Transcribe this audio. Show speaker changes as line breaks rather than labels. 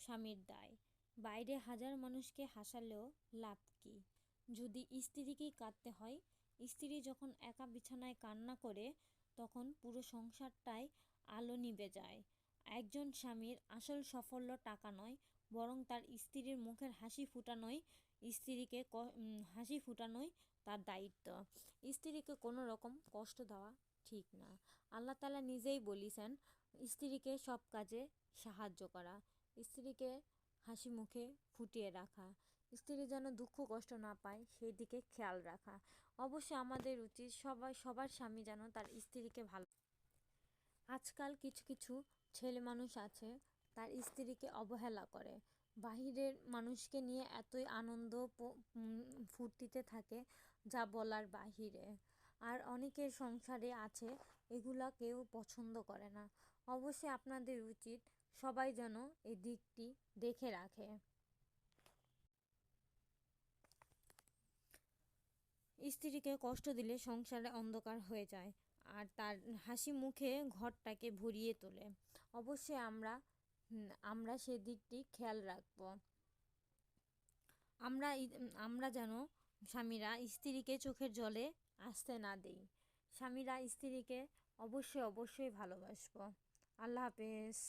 স্বামীর দায়। বাইরে হাজার মানুষকে হাসালেও লাভ কী যদি স্ত্রীকেই কাঁদতে হয়। স্ত্রী যখন একা বিছানায় কান্না করে তখন পুরো সংসারটাই আলো নিভে যায়। একজন স্বামীর আসল সাফল্য টাকা নয়, বরং তার স্ত্রীর মুখের হাসি ফুটানোই তার দায়িত্ব। স্ত্রীকে কোনো রকম কষ্ট দেওয়া ঠিক না। আল্লাহ তাআলা নিজেই বলেছেন স্ত্রীকে সব কাজে সাহায্য করা, স্ত্রীকে হাসি মুখে ফুটিয়ে রাখা, স্ত্রী যেন দুঃখ কষ্ট না পায় সেই দিকে খেয়াল রাখা। অবশ্যই আমাদের উচিত সবার স্বামী যেন তার স্ত্রীকে ভালো। আজকাল কিছু কিছু ছেলে মানুষ আছে তার স্ত্রীকে অবহেলা করে, বাহিরের মানুষকে নিয়ে এতই আনন্দ ফুর্তিতে থাকে যা বলার বাহিরে। আর অনেকের সংসারে আছে এগুলা কেউ পছন্দ করে না। অবশ্যই আপনাদের উচিত সবাই যেন এই দিকটি দেখে রাখে। স্ত্রীকে কষ্ট দিলে সংসারে অন্ধকার হয়ে যায় আর তার হাসি মুখে ঘরটাকে ভরিয়ে তোলে। অবশ্যই আমরা সেদিকটি খেয়াল রাখব। আমরা যেন স্বামীরা স্ত্রীকে চোখের জলে আসতে না দেই। স্বামীরা স্ত্রীকে অবশ্যই ভালোবাসবো। আল্লাহ হাফেজ।